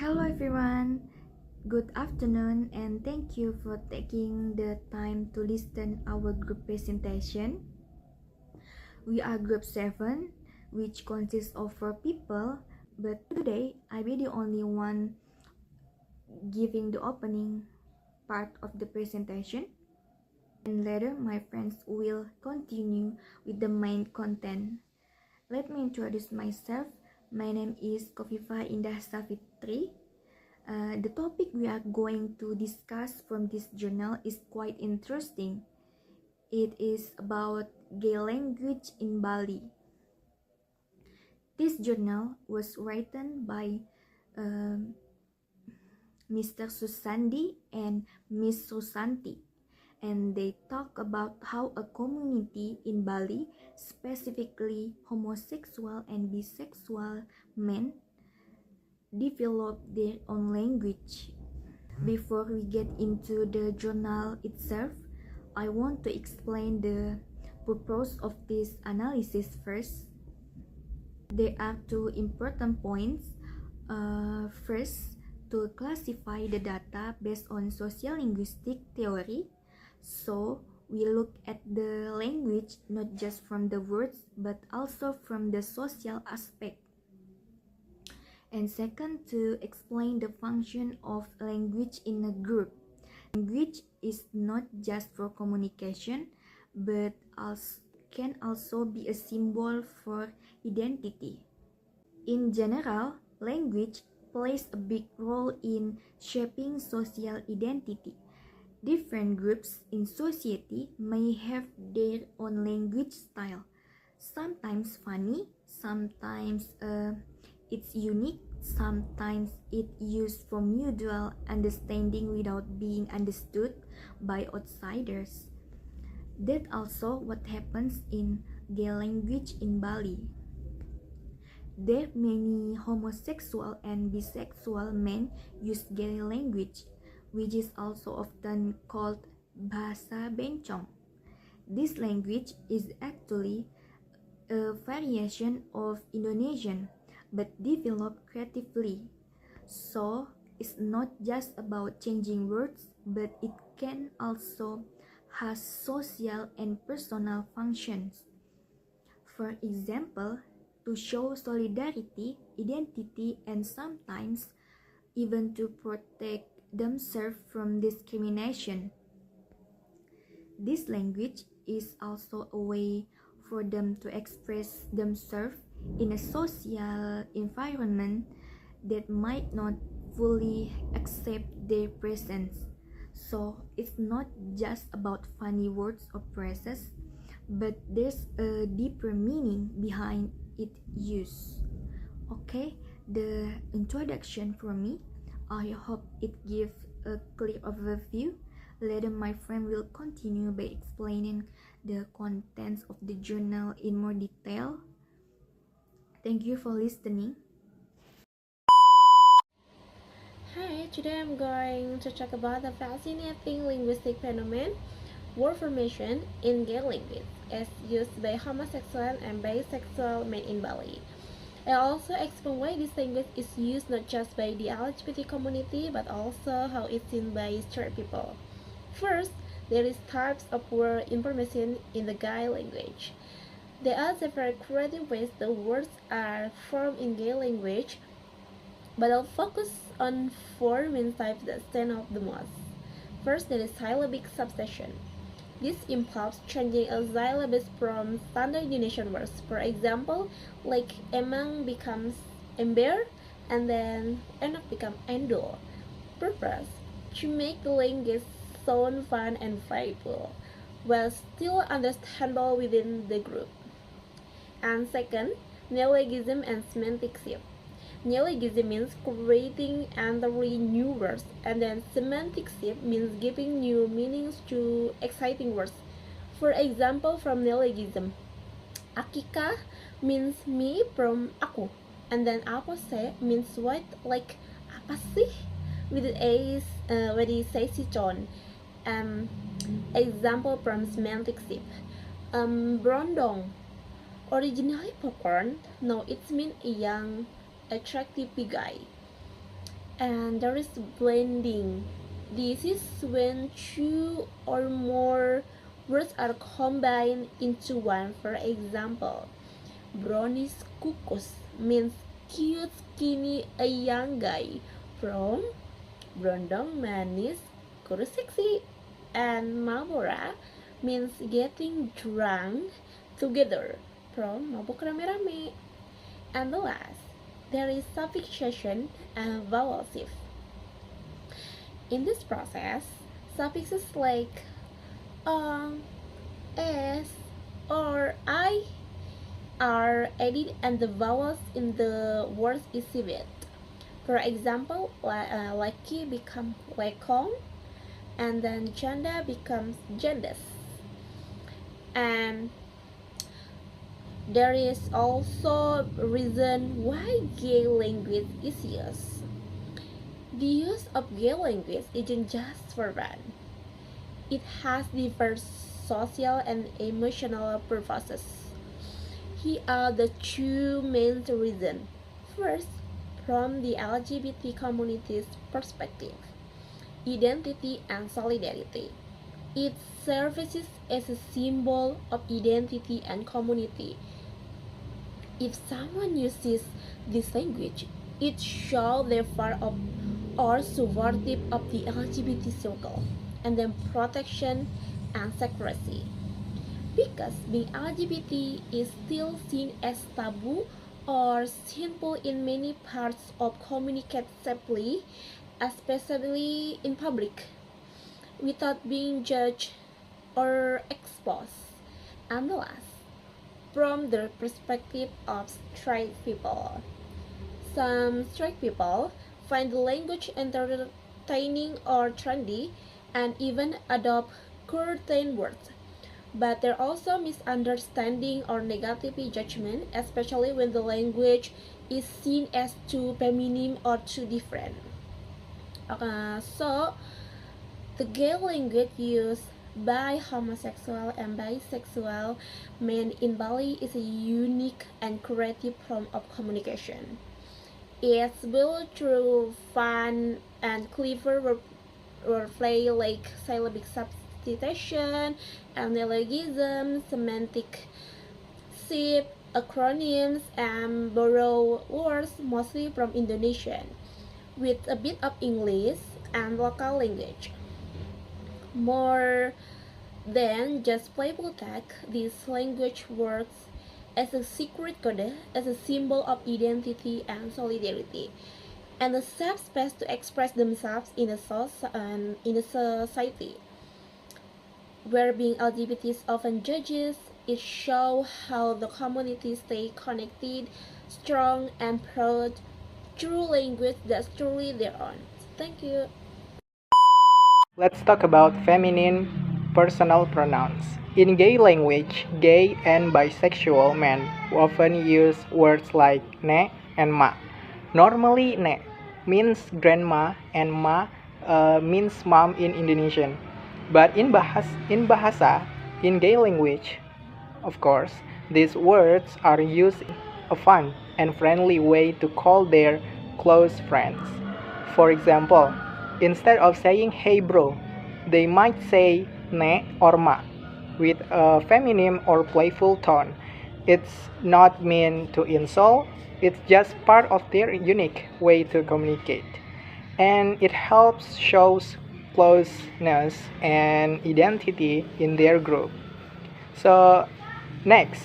Hello everyone, good afternoon and thank you for taking the time to listen our group presentation. We are group 7, which consists of 4 people, but today I will be the only one giving the opening part of the presentation, and later my friends will continue with the main content. Let me introduce myself. My name is Kofifa Indah Safitri. The topic we are going to discuss from this journal is quite interesting. It is about gay language in Bali. This journal was written by Mr. Susandi and Miss Susanti, and they talk about how a community in Bali, specifically homosexual and bisexual men, develop their own language. Before we get into the journal itself, I want to explain the purpose of this analysis first. There are 2 important points. First, to classify the data based on sociolinguistic theory. So, we look at the language not just from the words but also from the social aspect. And second, to explain the function of language in a group. Language is not just for communication, but can also be a symbol for identity. In general, language plays a big role in shaping social identity. Different groups in society may have their own language style, sometimes funny, sometimes it's unique, sometimes it's used for mutual understanding without being understood by outsiders. That's also what happens in gay language in Bali. There many homosexual and bisexual men use gay language, which is also often called bahasa bencong. This language is actually a variation of Indonesian, but developed creatively. So, it's not just about changing words, but it can also has social and personal functions. For example, to show solidarity, identity, and sometimes even to protect themselves from discrimination. This language is also a way for them to express themselves in a social environment that might not fully accept their presence. So it's not just about funny words or phrases, but there's a deeper meaning behind its use. Okay, the introduction from me. I hope it gives a clear overview. Later my friend will continue by explaining the contents of the journal in more detail. Thank you for listening. Hi, today I'm going to talk about the fascinating linguistic phenomenon, word formation in gay language, as used by homosexual and bisexual men in Bali. I also explain why this language is used not just by the LGBT community but also how it's seen by straight people. First, there is types of word information in the gay language. There are several creative ways the words are formed in gay language, but I'll focus on 4 main types that stand out the most. First, there is syllabic substitution. This involves changing a syllabus from standard Indonesian words. For example, like emang becomes ember, and then enak becomes endol. Purpose: to make the language sound fun and playful, while still understandable within the group. And second, neologism and semantic shift. Neologism means creating entirely new words, and then semantic shift means giving new meanings to exciting words. For example, from neologism, akika means me from aku, and then apose means what, like apa sih, with the sassy tone. Example from semantic shift, brondong, originally popcorn, now it's mean a young attractive guy. And there is blending. This is when two or more words are combined into one. For example, brownies kukus means cute, skinny, a young guy. From Brondong manis, kurus sexy. And Marlboro means getting drunk together. From mabuk rame-rame. And the last, there is suffixation and vowel shift. In this process, suffixes like ong, s, or I are added and the vowels in the words is shifted. For example, laki becomes lekong, and then janda becomes jandas. And there is also a reason why gay language is used. The use of gay language isn't just for fun. It has diverse social and emotional purposes. Here are the two main reasons. First, from the LGBT community's perspective, identity and solidarity. It serves as a symbol of identity and community. If someone uses this language, it shows they're part of or supportive of the LGBT circle, and then protection and secrecy. Because being LGBT is still seen as taboo or sinful in many parts of communicate safely, especially in public, without being judged or exposed. And the last, from the perspective of straight people. Some straight people find the language entertaining or trendy and even adopt curtain words. But there are also misunderstanding or negative judgment, especially when the language is seen as too feminine or too different. So, the gay language used by homosexual and bisexual men in Bali is a unique and creative form of communication. It's built through fun and clever wordplay like syllabic substitution, analogism, semantic shift, acronyms, and borrow words mostly from Indonesian, with a bit of English and local language. More than just playful tag, this language works as a secret code, as a symbol of identity and solidarity, and a safe space to express themselves in a society where being LGBT is often judged. It shows how the community stay connected, strong, and proud through language that's truly their own. Thank you. Let's talk about feminine personal pronouns. In gay language, gay and bisexual men often use words like ne and ma. Normally, ne means grandma and ma means mom in Indonesian. But in bahasa, in gay language, of course, these words are used in a fun and friendly way to call their close friends. For example, instead of saying hey bro, they might say ne or ma with a feminine or playful tone. It's not meant to insult, it's just part of their unique way to communicate. And it helps shows closeness and identity in their group. So next,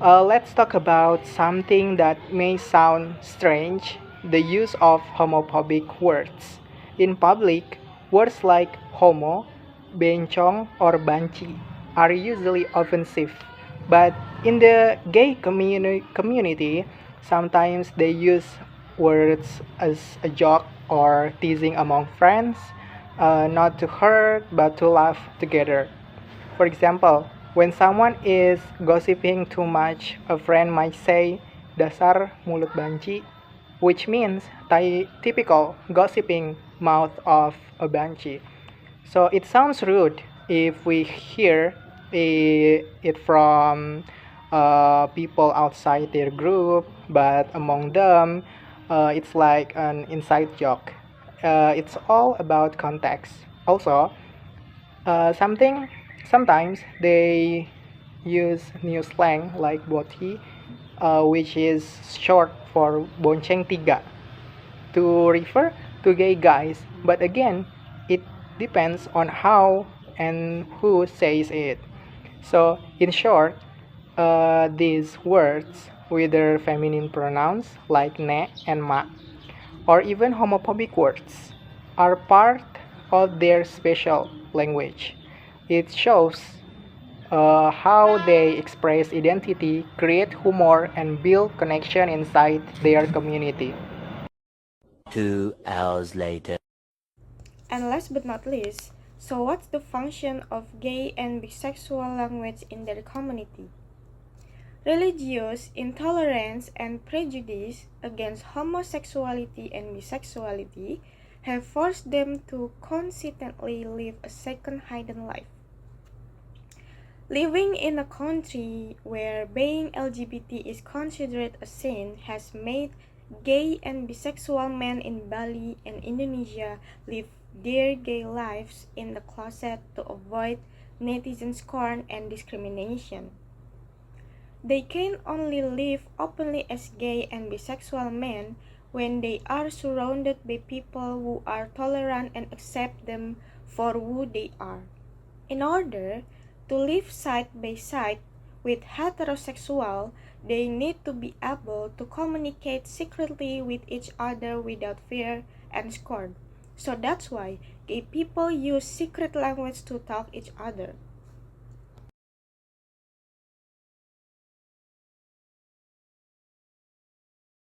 let's talk about something that may sound strange, the use of homophobic words. In public, words like homo, bencong, or banci are usually offensive, but in the gay community, sometimes they use words as a joke or teasing among friends, not to hurt but to laugh together. For example, when someone is gossiping too much, a friend might say, dasar mulut banci, which means typical gossiping mouth of a banci. So it sounds rude if we hear it from people outside their group, but among them, It's like an inside joke. It's all about context. Also, sometimes they use new slang like boti, which is short for bonceng tiga, to refer to gay guys. But again, it depends on how and who says it. So, in short, these words, whether feminine pronouns like ne and ma, or even homophobic words, are part of their special language. It shows how they express identity, create humor, and build connection inside their community. 2 hours later. And last but not least, so what's the function of gay and bisexual language in their community? Religious intolerance and prejudice against homosexuality and bisexuality have forced them to consistently live a second hidden life. Living in a country where being LGBT is considered a sin has made gay and bisexual men in Bali and Indonesia live their gay lives in the closet to avoid netizen scorn and discrimination. They can only live openly as gay and bisexual men when they are surrounded by people who are tolerant and accept them for who they are. In order to live side by side with heterosexual, they need to be able to communicate secretly with each other without fear and scorn. So that's why gay people use secret language to talk each other.